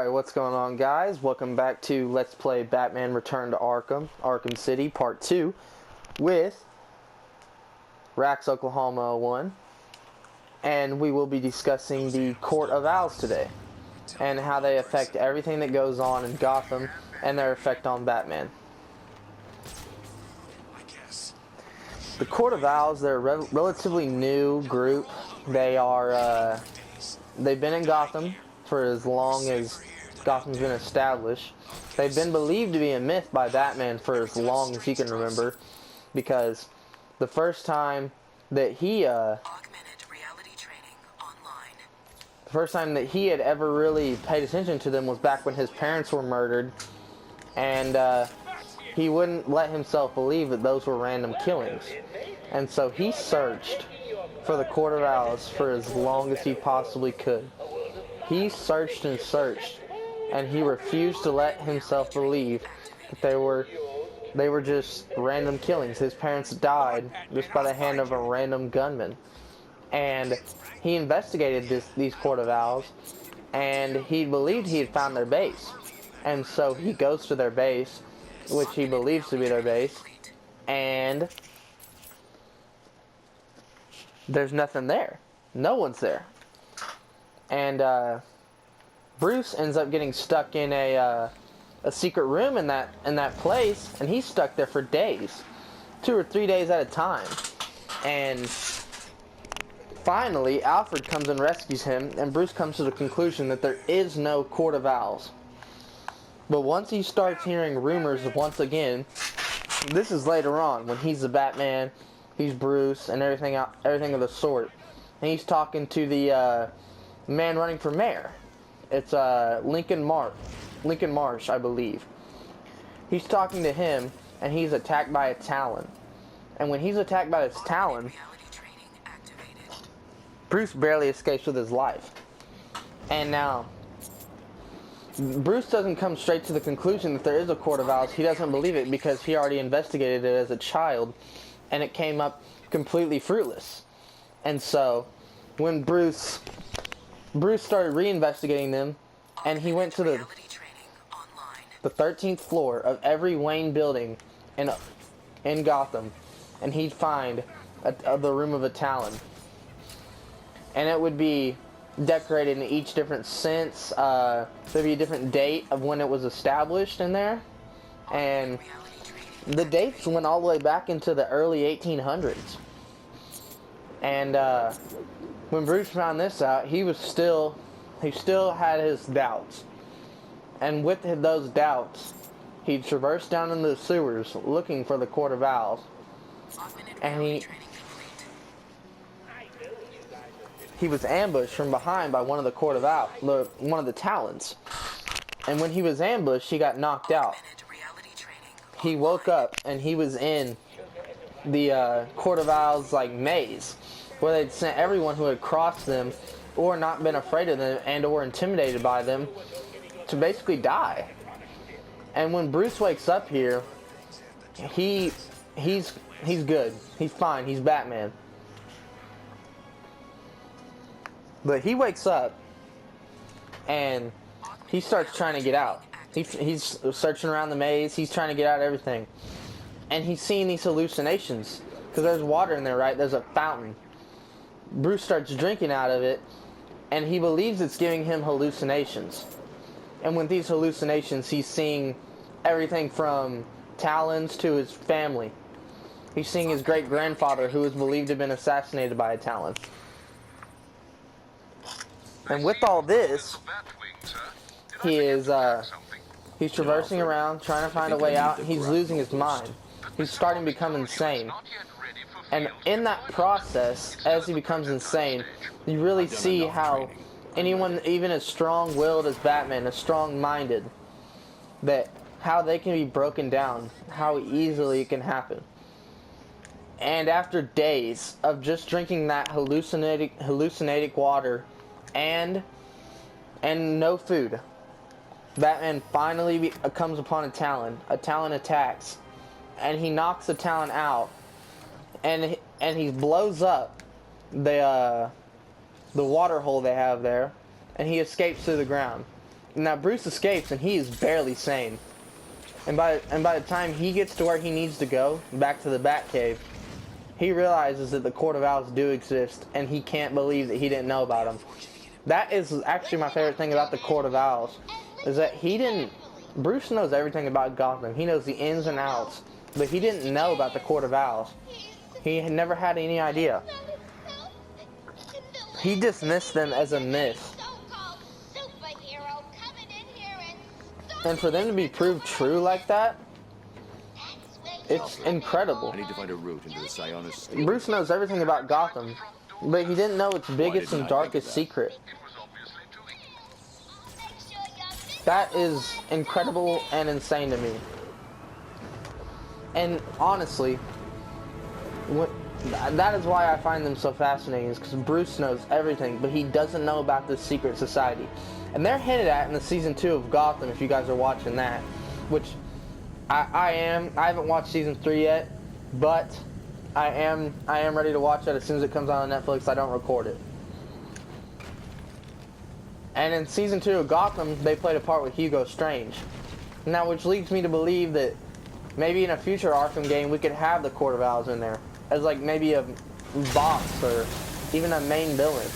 Alright, what's going on, guys? Welcome back to Let's Play Batman Return to Arkham City Part 2 with Rax Oklahoma 1. And we will be discussing the Court of Owls today and how they affect everything that goes on in Gotham and their effect on Batman. The Court of Owls, they're a relatively new group. They've been in Gotham for as long as Gotham's been established. They've been believed to be a myth by Batman for as long as he can remember, because the first time that he had ever really paid attention to them was back when his parents were murdered, and he wouldn't let himself believe that those were random killings. And so he searched for the Court of Owls for as long as he possibly could. He searched and searched, and he refused to let himself believe that they were just random killings. His parents died just by the hand of a random gunman. And he investigated these Court of Owls, and he believed he had found their base. And so he goes to their base, which he believes to be their base, and there's nothing there. No one's there. And Bruce ends up getting stuck in a secret room in that place, and he's stuck there for days, 2 or 3 days at a time. And finally, Alfred comes and rescues him, and Bruce comes to the conclusion that there is no Court of Owls. But once he starts hearing rumors once again, this is later on when he's the Batman, he's Bruce, and everything of the sort, and he's talking to the man running for mayor. It's Lincoln Marsh, I believe. He's talking to him, and he's attacked by a Talon. And when he's attacked by this Talon, Bruce barely escapes with his life. And now, Bruce doesn't come straight to the conclusion that there is a Court of Owls. He doesn't believe it because he already investigated it as a child, and it came up completely fruitless. And so, when Bruce started reinvestigating them, and he went to the 13th floor of every Wayne building in Gotham, and he'd find the room of a Talon. And it would be decorated in each different sense. There'd be a different date of when it was established in there, and the dates went all the way back into the early 1800s. And when Bruce found this out, he still had his doubts. And with those doubts, he traversed down into the sewers looking for the Court of Owls. And he was ambushed from behind by one of the Court of Owls, one of the Talons. And when he was ambushed, he got knocked out. He woke up and he was in the Court of Owls maze, where they'd sent everyone who had crossed them or not been afraid of them and or intimidated by them to basically die. And when Bruce wakes up here, he's good. He's fine. He's Batman. But he wakes up and he starts trying to get out. He's searching around the maze. He's trying to get out of everything. And he's seeing these hallucinations. Because there's water in there, right? There's a fountain. Bruce starts drinking out of it, and he believes it's giving him hallucinations. And with these hallucinations, he's seeing everything from Talons to his family. He's seeing his great-grandfather, who is believed to have been assassinated by a Talon. And with all this, he's traversing around, trying to find a way out, and he's losing his mind. He's starting to become insane. And in that process, as he becomes insane, you really see how anyone, even as strong-willed as Batman, as strong-minded, how they can be broken down, how easily it can happen. And after days of just drinking that hallucinating water and no food, Batman finally comes upon a Talon. A Talon attacks, and he knocks the Talon out, and he blows up the water hole they have there, and he escapes through the ground. Now Bruce escapes and he is barely sane. And by the time he gets to where he needs to go, back to the Batcave, he realizes that the Court of Owls do exist, and he can't believe that he didn't know about them. That is actually my favorite thing about the Court of Owls, is that Bruce knows everything about Gotham. He knows the ins and outs, but he didn't know about the Court of Owls. He had never had any idea. He dismissed them as a myth. And for them to be proved true like that, it's incredible. I need to find a route into the Sionis. Bruce knows everything about Gotham, but he didn't know its biggest and darkest secret. That is incredible and insane to me. And honestly, that is why I find them so fascinating, is because Bruce knows everything, but he doesn't know about this secret society. And they're hinted at in the season 2 of Gotham, if you guys are watching that, which I am. I haven't watched season 3 yet, but I am ready to watch it as soon as it comes out on Netflix. I don't record it. And in season 2 of Gotham, they played a part with Hugo Strange. Now, which leads me to believe that maybe in a future Arkham game, we could have the Court of Owls in there as like maybe a boss or even a main villain.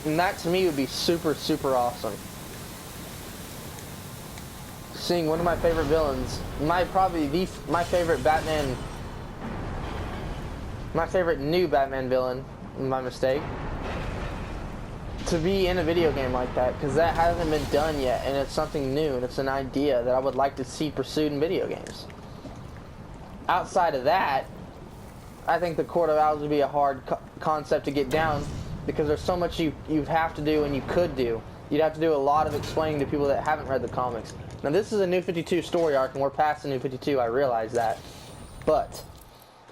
And that to me would be super, super awesome. Seeing one of my favorite villains, my favorite Batman, my favorite new Batman villain, my mistake, to be in a video game like that, because that hasn't been done yet, and it's something new, and it's an idea that I would like to see pursued in video games. Outside of that, I think the Court of Owls would be a hard concept to get down, because there's so much you'd have to do and you could do. You'd have to do a lot of explaining to people that haven't read the comics. Now this is a New 52 story arc, and we're past the New 52, I realize that. But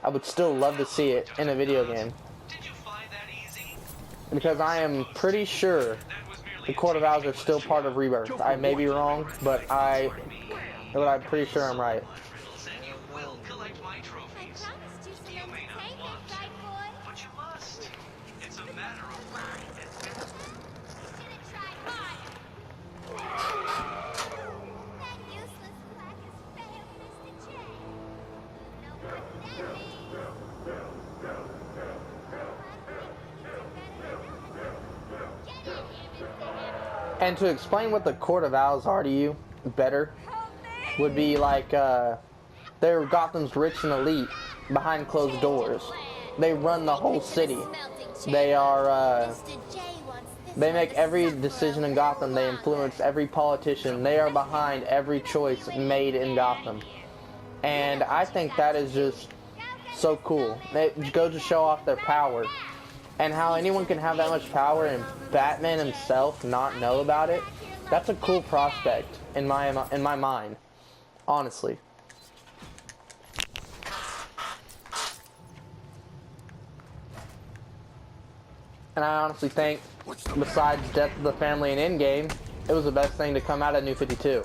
I would still love to see it in a video game. Because I am pretty sure the Court of Owls are still part of Rebirth. I may be wrong, but I'm pretty sure I'm right. And to explain what the Court of Owls are to you better would be like they're Gotham's rich and elite behind closed doors. They run the whole city. They are they make every decision in Gotham. They influence every politician. They are behind every choice made in Gotham. And I think that is just so cool. It goes to show off their power. And how anyone can have that much power and Batman himself not know about it, that's a cool prospect in my mind, honestly. And I honestly think, besides Death of the Family and Endgame, it was the best thing to come out of New 52.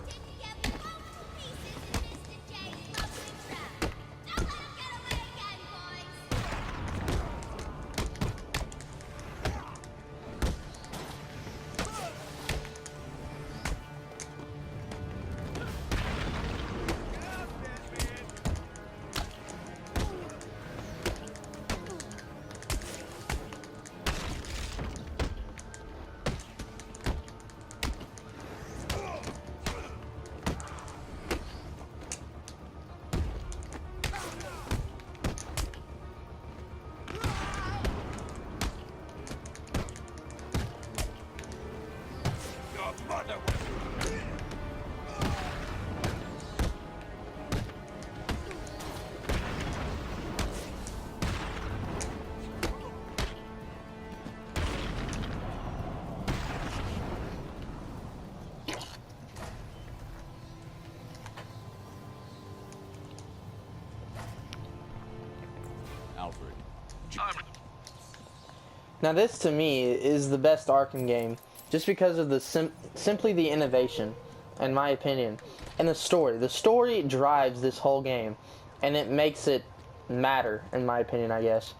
Now this to me is the best Arkham game, just because of the simply the innovation, in my opinion, and the story. The story drives this whole game, and it makes it matter, in my opinion, I guess.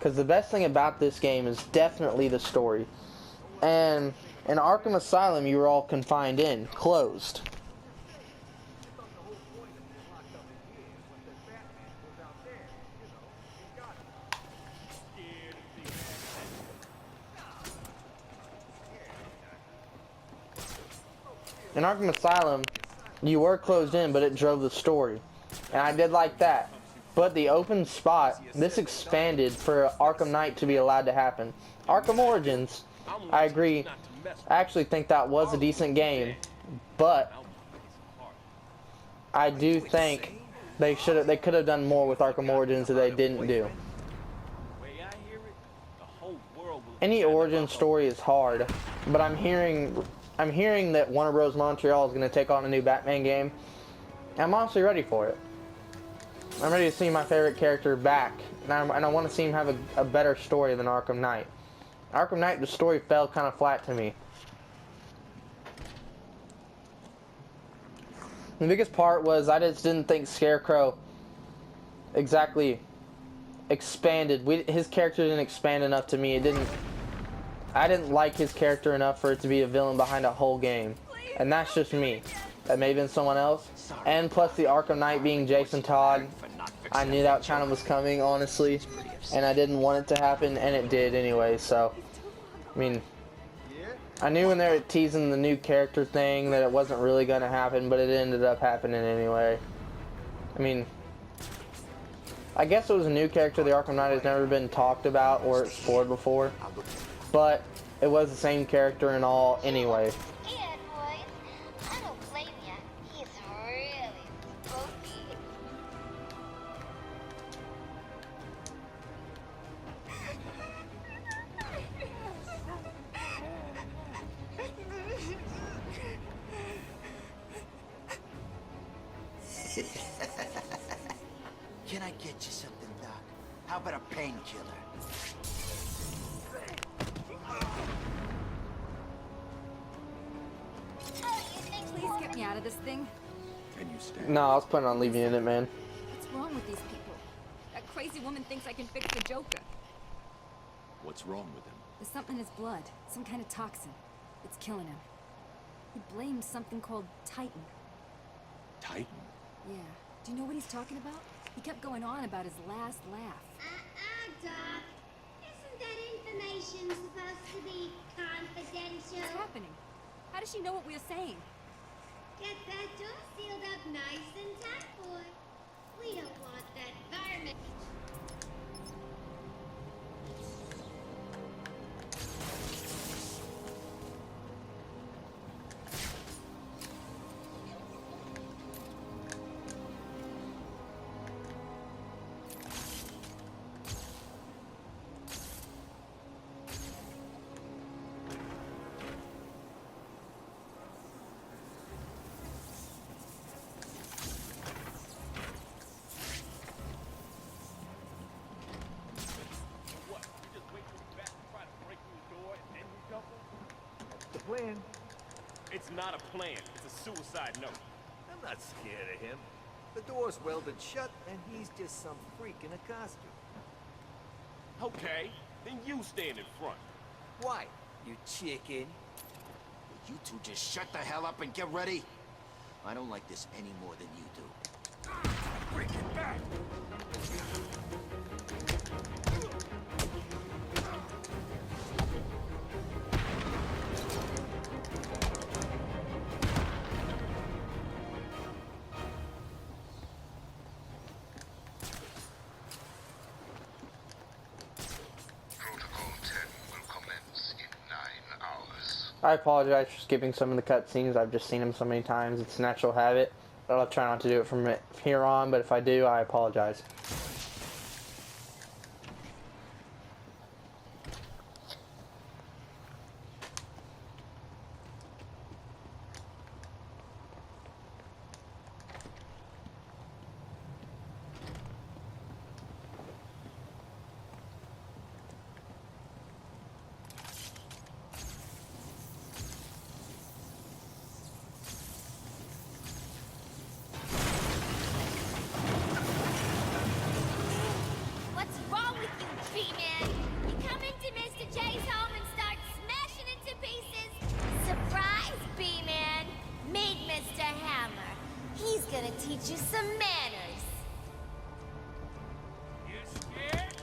Because the best thing about this game is definitely the story. And in Arkham Asylum, you were all confined in, closed. In Arkham Asylum, you were closed in, but it drove the story. And I did like that. But the open spot, this expanded for Arkham Knight to be allowed to happen. Arkham Origins, I agree, I actually think that was a decent game. But I do think they could have done more with Arkham Origins that they didn't do. Any origin story is hard, but I'm hearing that Warner Bros. Montreal is going to take on a new Batman game. I'm honestly ready for it. I'm ready to see my favorite character back, and I want to see him have a better story than Arkham Knight. Arkham Knight, the story fell kind of flat to me. The biggest part was I just didn't think Scarecrow exactly expanded. His character didn't expand enough to me. I didn't like his character enough for it to be a villain behind a whole game. And that's just me. That may have been someone else. And plus the Arkham Knight being Jason Todd. I knew that kind of was coming, honestly. And I didn't want it to happen, and it did anyway, so. I mean, I knew when they were teasing the new character thing that it wasn't really going to happen, but it ended up happening anyway. I mean, I guess it was a new character. The Arkham Knight has never been talked about or explored before. But it was the same character and all anyway. Scared, boys. I don't blame ya. He's really spooky. Can I get you something, Doc? How about a painkiller? Please get me out of this thing. Can you stand? No, I was planning on leaving you in it, man. What's wrong with these people? That crazy woman thinks I can fix the Joker. What's wrong with him? There's something in his blood. Some kind of toxin. It's killing him. He blames something called Titan. Titan? Yeah. Do you know what he's talking about? He kept going on about his last laugh. Doc. Isn't that information supposed to be confidential? What's happening? How does she know what we're saying? Get that door sealed up nice and tight, boy. We don't want that varmint. Plan. It's not a plan. It's a suicide note. I'm not scared of him. The door's welded shut, and he's just some freak in a costume. Okay, then you stand in front. Why, you chicken? You two just shut the hell up and get ready. I don't like this any more than you do. Bring it back! I apologize for skipping some of the cutscenes. I've just seen them so many times. It's a natural habit. I'll try not to do it from here on, but if I do, I apologize. teach you some manners. You scared?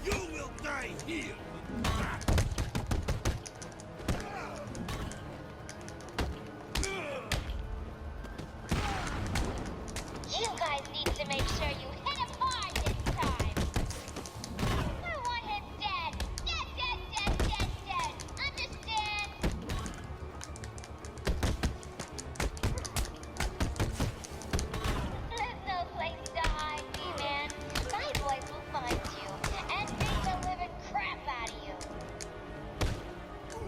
You will die here! You guys need to make sure you hit him hard this time. I want him dead. Dead, dead, dead, dead, dead. Understand? There's no place to hide, B-Man. My boys will find you and beat the living crap out of you.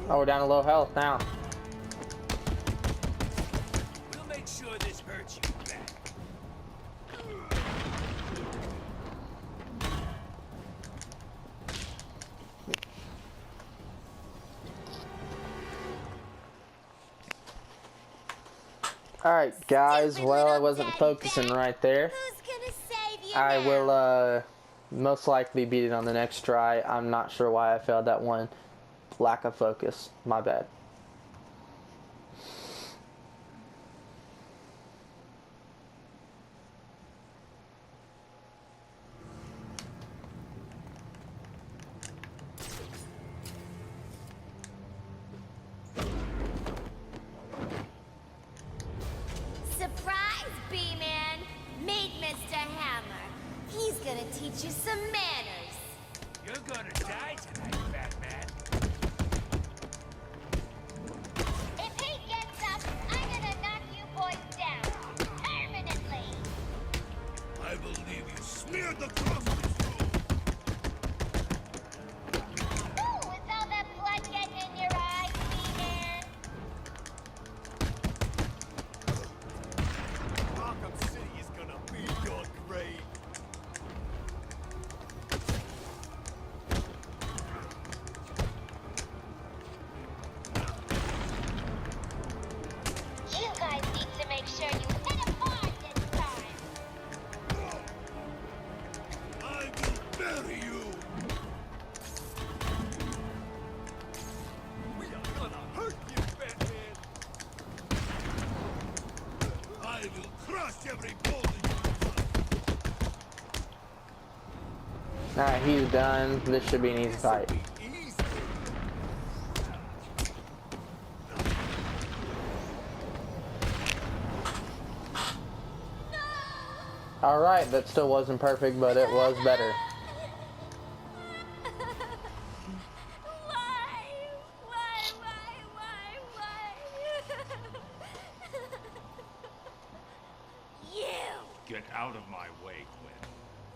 Oh, we're down to low health now. We'll make sure this hurts you bad. Alright, guys. Stupid Well, I little wasn't daddy focusing bat. right there. Who's gonna save you I now? will most likely beat it on the next try. I'm not sure why I failed that one. Lack of focus. My bad. Surprise, B-Man! Meet Mr. Hammer. He's gonna teach you some manners. You're gonna die tonight, Batman. If he gets up, I'm gonna knock you boys down. Permanently. I will leave you smeared across this room! Ooh, is all that blood getting in your eyes, B-Man? Arkham City is gonna be your grave. You guys need to make sure you hit him hard this time. I will bury you! We are gonna hurt you, Batman. I will crush every bone in you! Alright, he's done. This should be an easy fight. Easy. Alright, that still wasn't perfect, but it was better. You! Get out of my way, Gwen.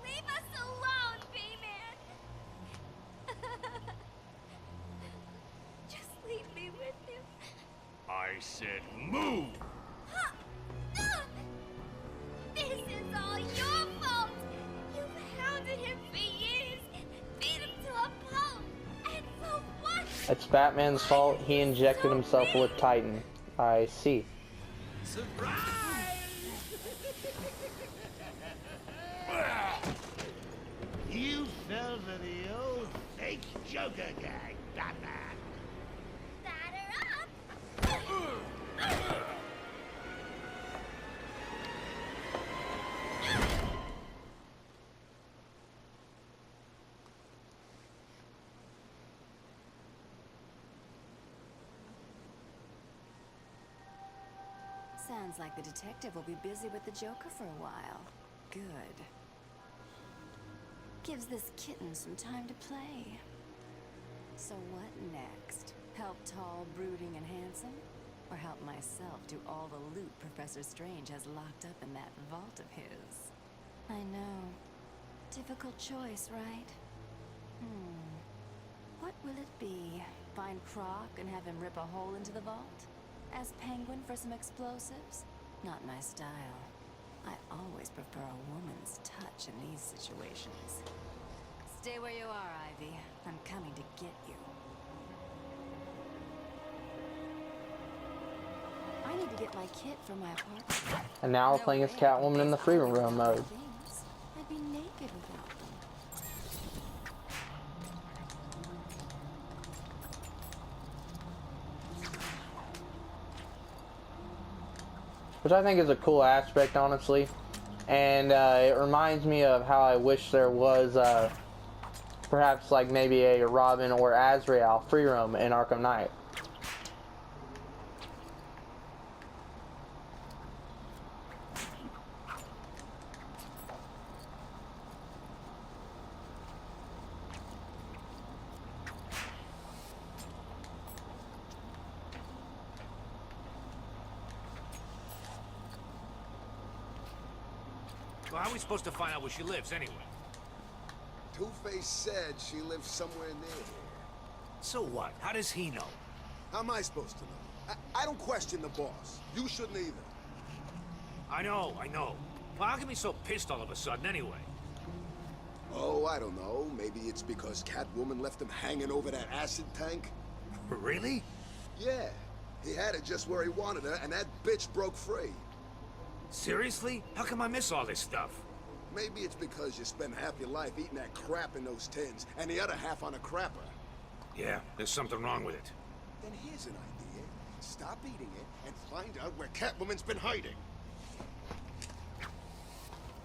Leave us alone, B-Man! Just leave me with him. I said move! This is all your fault! You've hounded him for years, beat him to a pulp, and for what? It's Batman's fault. He injected himself with Titan. I see. You fell for the old fake Joker gag, Batman. Batter up! Sounds like the detective will be busy with the Joker for a while. Good. Gives this kitten some time to play. So what next? Help tall, brooding, and handsome? Or help myself do all the loot Professor Strange has locked up in that vault of his? I know. Difficult choice, right? What will it be? Find Croc and have him rip a hole into the vault? Ask Penguin for some explosives? Not my style. I always prefer a woman's touch in these situations. Stay where you are, Ivy. I'm coming to get you. I need to get my kit from my apartment. And now we're playing as Catwoman in the freedom room mode. I'd be naked without them. which I think is a cool aspect, honestly. And it reminds me of how I wish there was perhaps like maybe a Robin or Azrael free roam in Arkham Knight. Well, how are we supposed to find out where she lives, anyway? Two-Face said she lives somewhere near here. So what? How does he know? How am I supposed to know? I don't question the boss. You shouldn't either. I know. Well, how can be so pissed all of a sudden, anyway? Oh, I don't know. Maybe it's because Catwoman left him hanging over that acid tank? Really? Yeah. He had it just where he wanted her, and that bitch broke free. Seriously? How come I miss all this stuff? Maybe it's because you spend half your life eating that crap in those tins, and the other half on a crapper. Yeah, there's something wrong with it. Then here's an idea. Stop eating it, and find out where Catwoman's been hiding.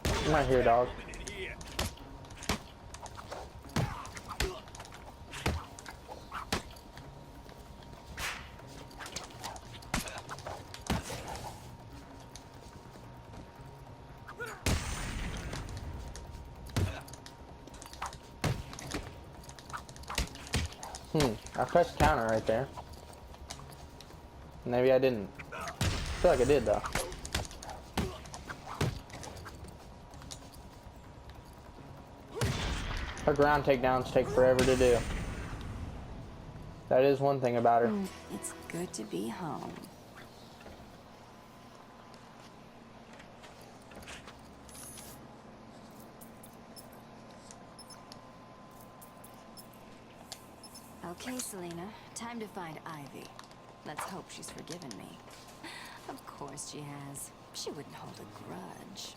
I'm right here, dog. I pressed counter right there. Maybe I didn't. I feel like I did, though. Her ground takedowns take forever to do. That is one thing about her. It's good to be home. Okay, Selena, time to find Ivy. Let's hope she's forgiven me. Of course she has. She wouldn't hold a grudge.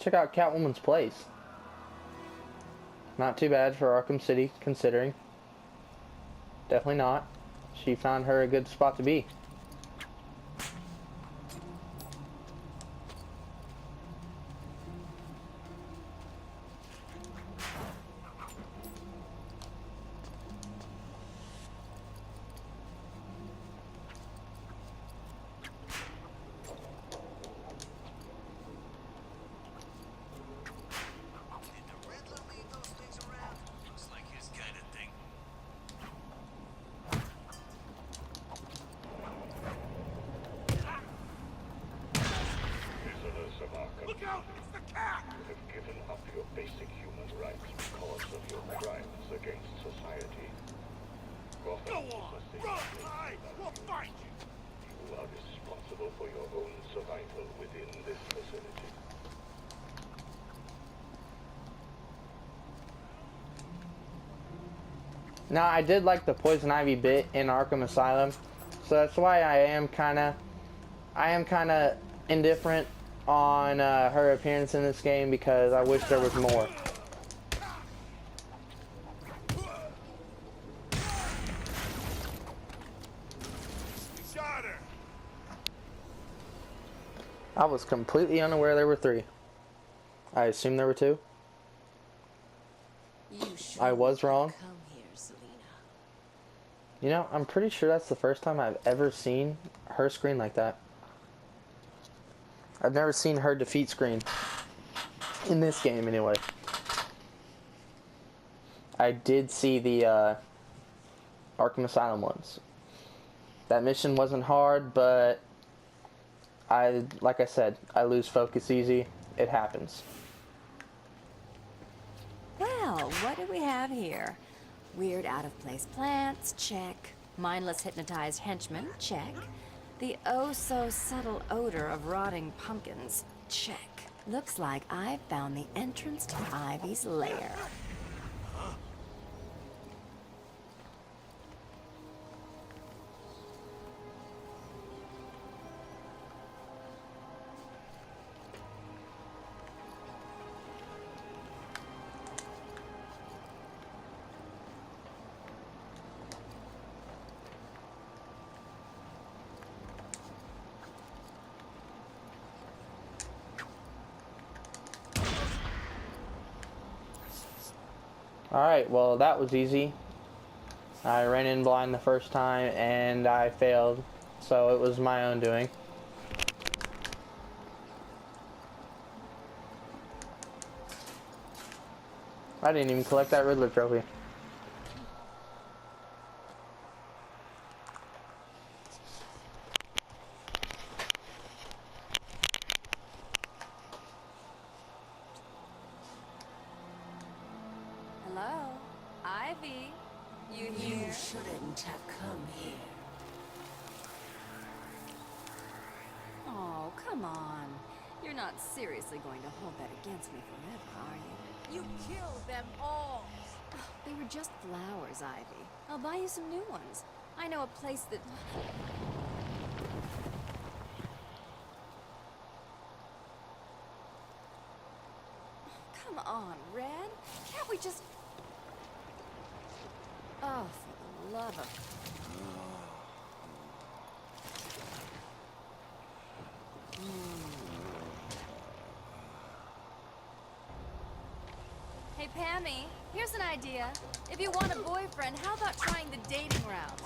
Check out Catwoman's place. Not too bad for Arkham City, considering. Definitely not. She found her a good spot to be. Look out! It's the cat! You have given up your basic human rights because of your crimes against society. Go on! Run! We'll find you! You are responsible for your own survival within this facility. Now, I did like the Poison Ivy bit in Arkham Asylum, so that's why I am kind of indifferent on her appearance in this game, because I wish there was more. Shot her! I was completely unaware there were 3. I assumed there were 2. I was wrong. Come here, Selena. You know, I'm pretty sure that's the first time I've ever seen her screen like that. I've never seen her defeat screen. In this game, anyway. I did see the Arkham Asylum ones. That mission wasn't hard, but like I said, I lose focus easy. It happens. Well, what do we have here? Weird out-of-place plants, check. Mindless hypnotized henchmen, check. The oh-so-subtle odor of rotting pumpkins, check. Looks like I've found the entrance to Ivy's lair. Alright, well that was easy. I ran in blind the first time and I failed, so it was my own doing. I didn't even collect that Riddler trophy. Hello? Ivy? You here? You shouldn't have come here. Oh, come on. You're not seriously going to hold that against me forever, are you? You killed them all! They were just flowers, Ivy. I'll buy you some new ones. I know a place that... Come on, Red. Can't we just... Oh, for the love of... Hey, Pammy, here's an idea. If you want a boyfriend, how about trying the dating route?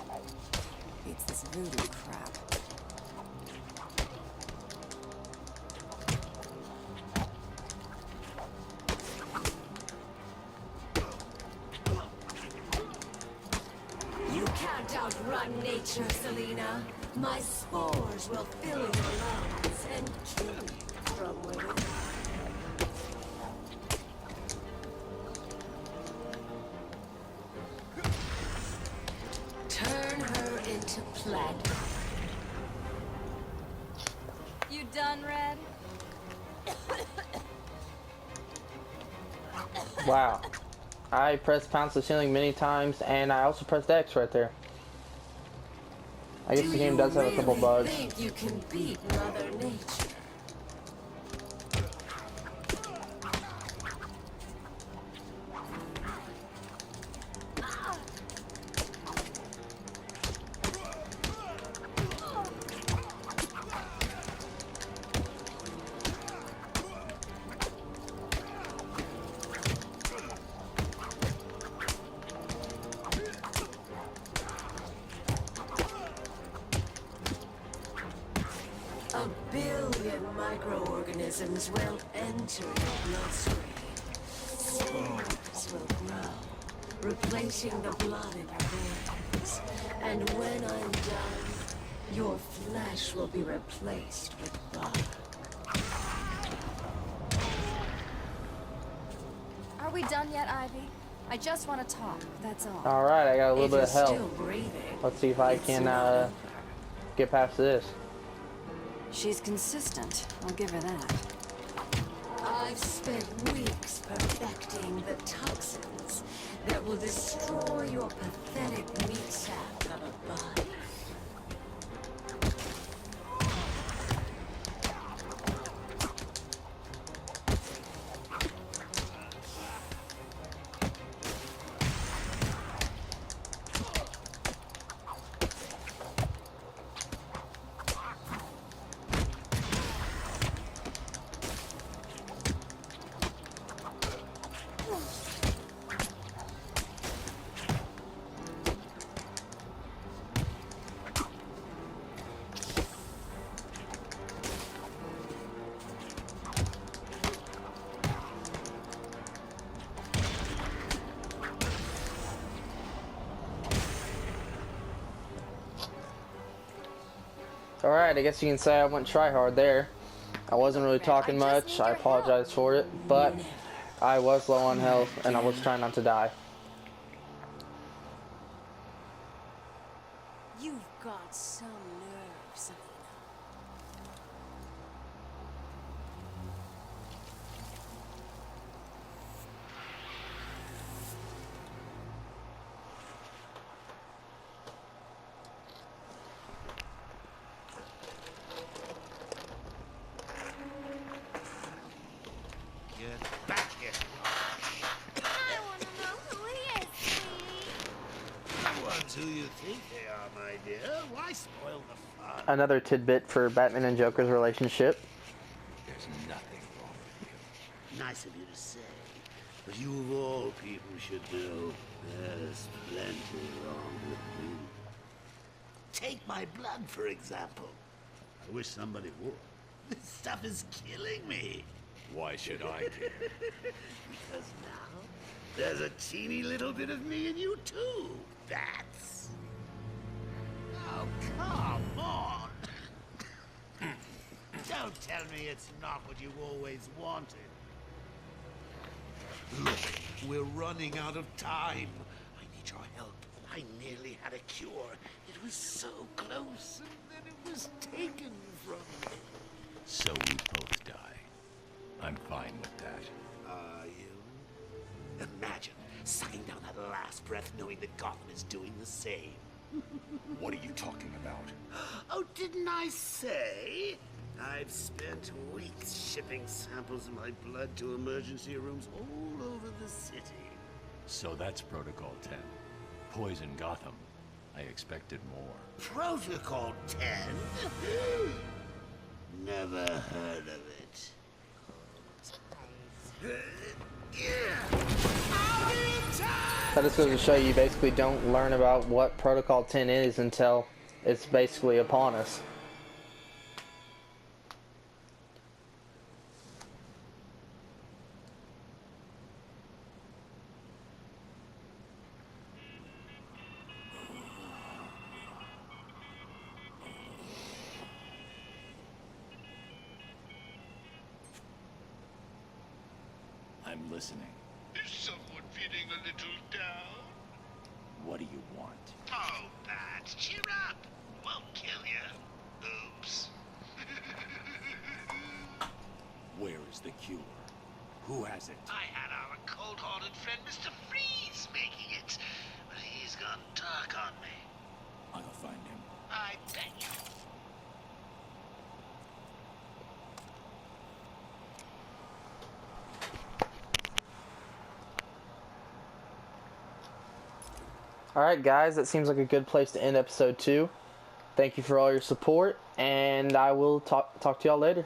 It's this voodoo crap. You can't outrun nature, Selena. My spores will fill your lungs and kill you from within. Turn her into platinum. You done, Red? Wow. I pressed pounce the ceiling many times, and I also pressed X right there. I guess the game does have a couple bugs. Do you really think you can beat Mother Nature? A billion microorganisms will enter your bloodstream. Spores will grow, replacing the blood in your veins. And when I'm done, your flesh will be replaced with blood. Are we done yet, Ivy? I just want to talk, that's all. Alright, I got a little bit of If you're help. still breathing, Let's see if I it's can not over. get past this. She's consistent, I'll give her that. I've spent weeks perfecting the toxins that will destroy your pathetic meat sack of a body. Alright, I guess you can say I went try hard there. I wasn't really talking much, I apologize for it, but I was low on health and I was trying not to die. You've got some nerve, Selena. Get back here. I want to know who he is, sweetie. The ones who you think they are, my dear. Why spoil the fun? Another tidbit for Batman and Joker's relationship. There's nothing wrong with you. Nice of you to say. But you of all people should know there's plenty wrong with me. Take my blood, for example. I wish somebody would. This stuff is killing me. Why should I care? Because now, there's a teeny little bit of me in you, too. That's... Oh, come on! Don't tell me it's not what you always wanted. Look, we're running out of time. I need your help. I nearly had a cure. It was so close, and then it was taken from me. So we both die. I'm fine with that. Are you? Imagine sucking down that last breath knowing that Gotham is doing the same. What are you talking about? Oh, didn't I say? I've spent weeks shipping samples of my blood to emergency rooms all over the city. So that's Protocol 10. Poison Gotham. I expected more. Protocol 10? Never heard of it. That just goes to show you basically don't learn about what Protocol 10 is until it's basically upon us. I'm listening. Is someone feeling a little down? What do you want? Oh, Pat, cheer up. Won't kill you. Oops. Where is the cure? Who has it? I had our cold-hearted friend Mr. Freeze making it, but he's gone dark on me. I'll find him. I bet you. Alright guys, that seems like a good place to end episode 2. Thank you for all your support, and I will talk to y'all later.